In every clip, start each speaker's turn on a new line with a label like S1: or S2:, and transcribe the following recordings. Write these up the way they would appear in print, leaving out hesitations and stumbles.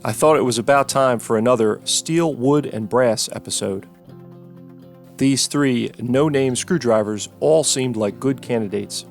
S1: I thought it was about time for another steel, wood, and brass episode. These three no-name screwdrivers all seemed like good candidates.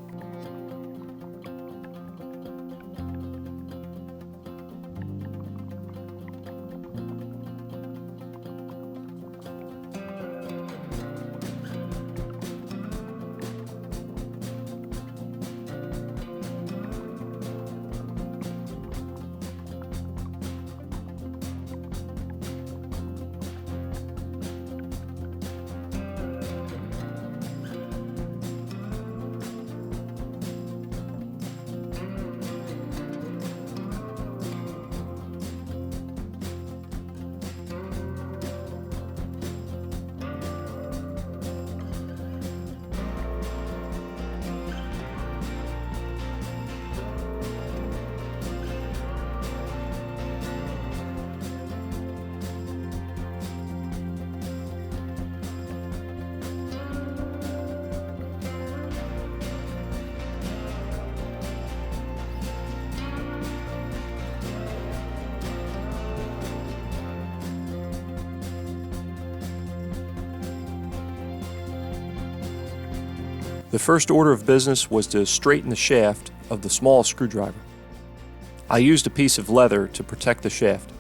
S1: The first order of business was to straighten the shaft of the small screwdriver. I used a piece of leather to protect the shaft.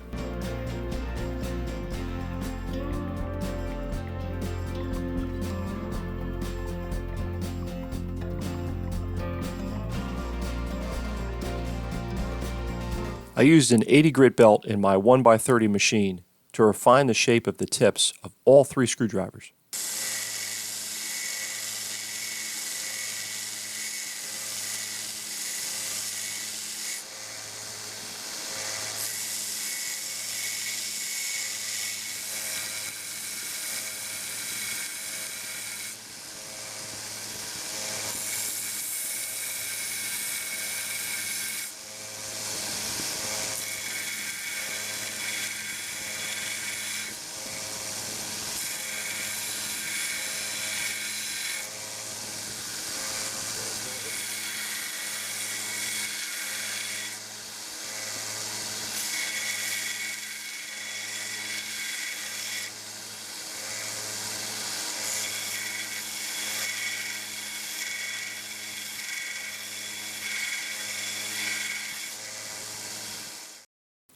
S1: I used an 80 grit belt in my 1x30 machine to refine the shape of the tips of all three screwdrivers.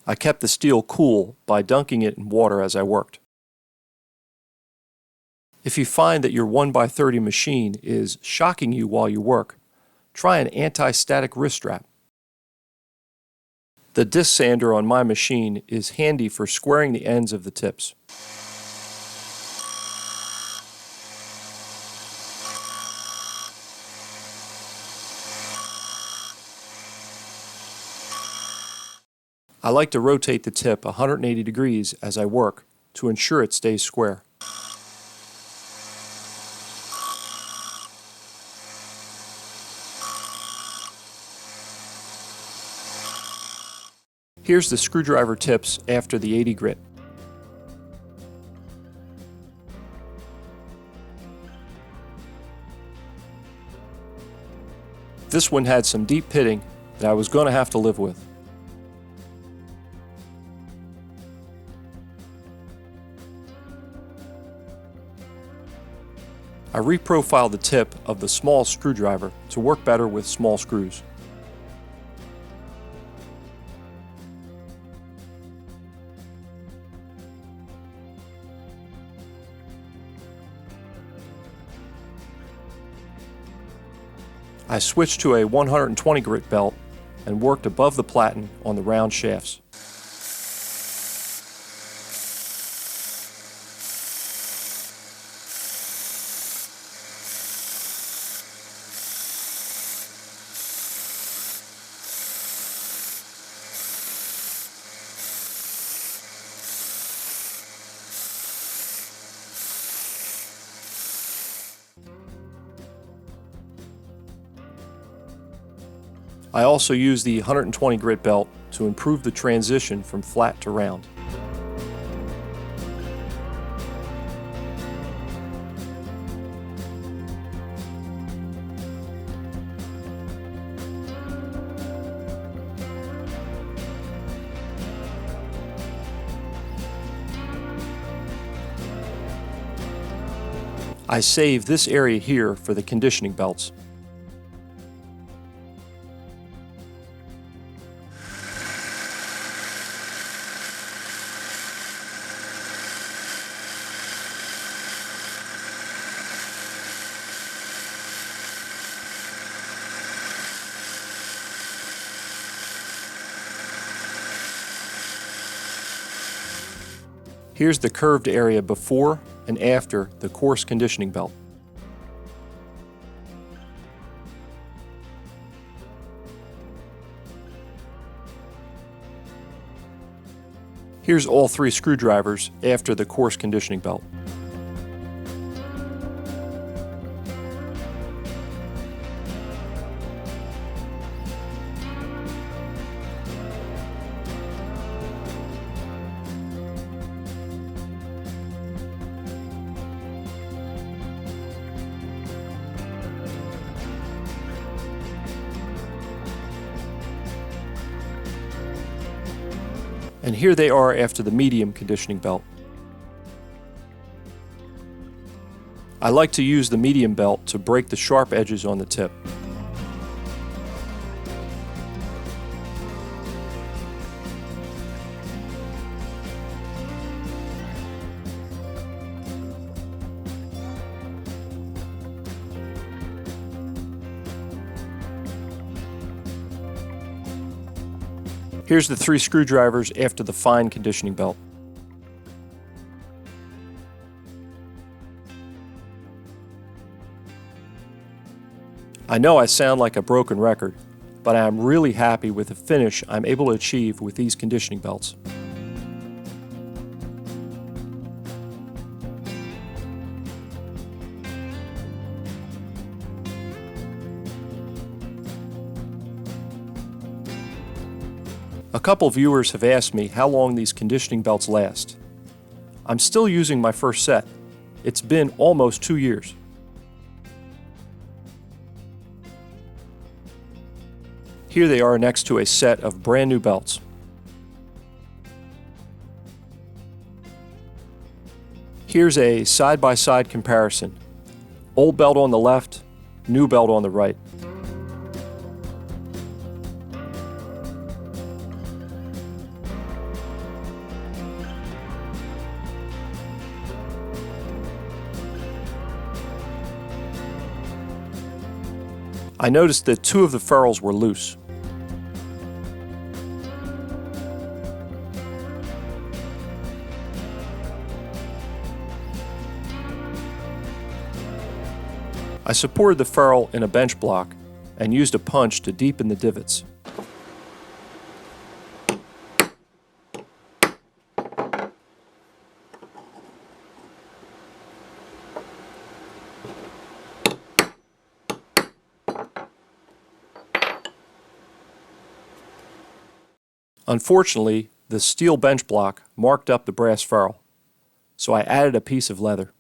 S1: I kept the steel cool by dunking it in water as I worked. If you find that your 1x30 machine is shocking you while you work, try an anti-static wrist strap. The disc sander on my machine is handy for squaring the ends of the tips. I like to rotate the tip 180 degrees as I work to ensure it stays square. Here's the screwdriver tips after the 80 grit. This one had some deep pitting that I was going to have to live with. I reprofiled the tip of the small screwdriver to work better with small screws. I switched to a 120 grit belt and worked above the platen on the round shafts. I also use the 120 grit belt to improve the transition from flat to round. I save this area here for the conditioning belts. Here's the curved area before and after the coarse conditioning belt. Here's all 3 screwdrivers after the coarse conditioning belt. And here they are after the medium conditioning belt. I like to use the medium belt to break the sharp edges on the tip. Here's the 3 screwdrivers after the fine conditioning belt. I know I sound like a broken record, but I am really happy with the finish I'm able to achieve with these conditioning belts. A couple viewers have asked me how long these conditioning belts last. I'm still using my first set. It's been almost 2 years. Here they are next to a set of brand new belts. Here's a side-by-side comparison. Old belt on the left, new belt on the right. I noticed that 2 of the ferrules were loose. I supported the ferrule in a bench block and used a punch to deepen the divots. Unfortunately, the steel bench block marked up the brass ferrule, so I added a piece of leather.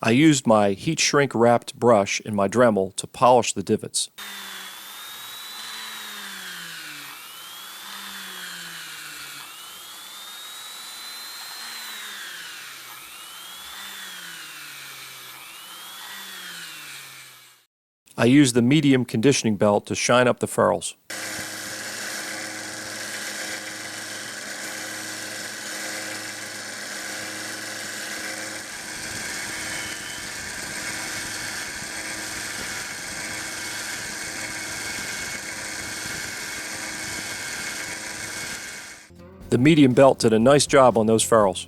S1: I used my heat shrink wrapped brush in my Dremel to polish the divots. I used the medium conditioning belt to shine up the ferrules. The medium belt did a nice job on those ferrules.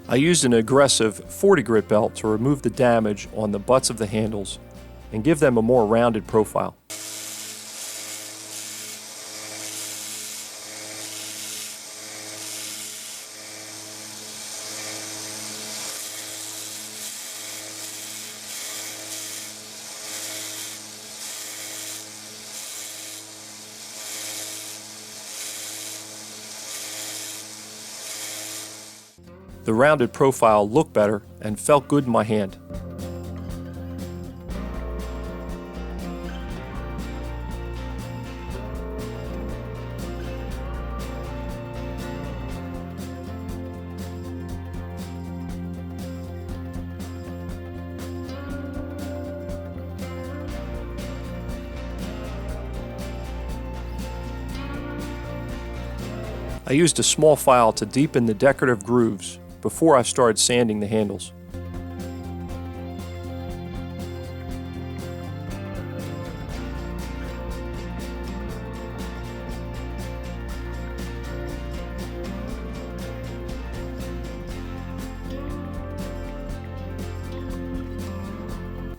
S1: I used an aggressive 40 grit belt to remove the damage on the butts of the handles and give them a more rounded profile. The rounded profile looked better and felt good in my hand. I used a small file to deepen the decorative grooves before I started sanding the handles.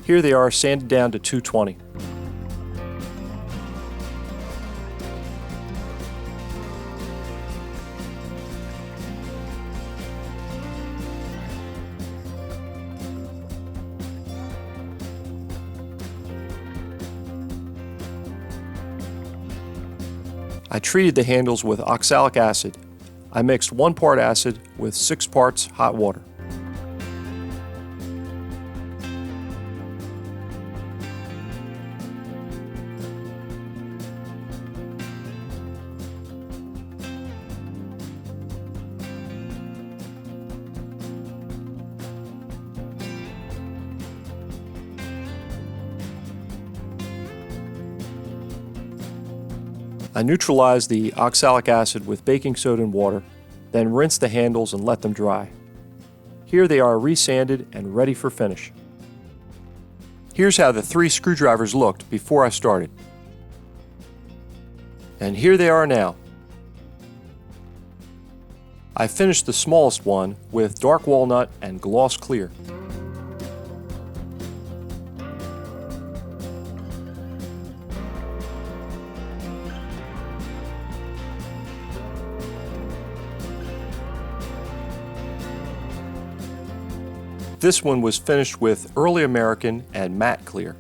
S1: Here they are sanded down to 220. I treated the handles with oxalic acid. I mixed 1 part acid with 6 parts hot water. I neutralized the oxalic acid with baking soda and water, then rinsed the handles and let them dry. Here they are resanded and ready for finish. Here's how the 3 screwdrivers looked before I started. And here they are now. I finished the smallest one with dark walnut and gloss clear. This one was finished with Early American and matte clear.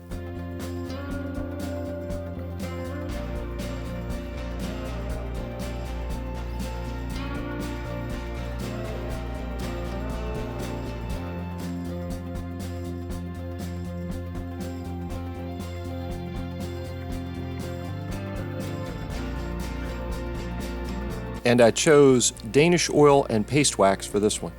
S1: And I chose Danish oil and paste wax for this one.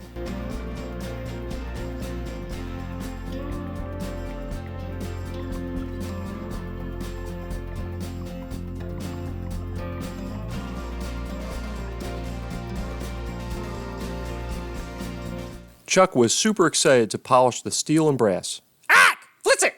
S1: Chuck was super excited to polish the steel and brass.
S2: Ah! Flitzer!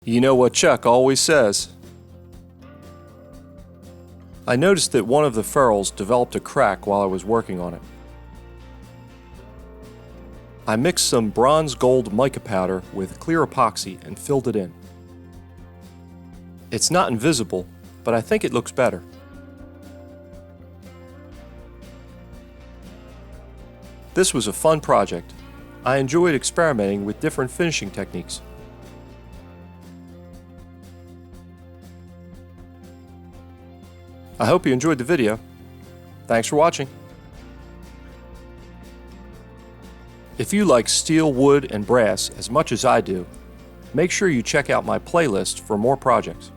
S1: You know what Chuck always says. I noticed that one of the ferrules developed a crack while I was working on it. I mixed some bronze gold mica powder with clear epoxy and filled it in. It's not invisible, but I think it looks better. This was a fun project. I enjoyed experimenting with different finishing techniques. I hope you enjoyed the video. Thanks for watching. If you like steel, wood, and brass as much as I do, make sure you check out my playlist for more projects.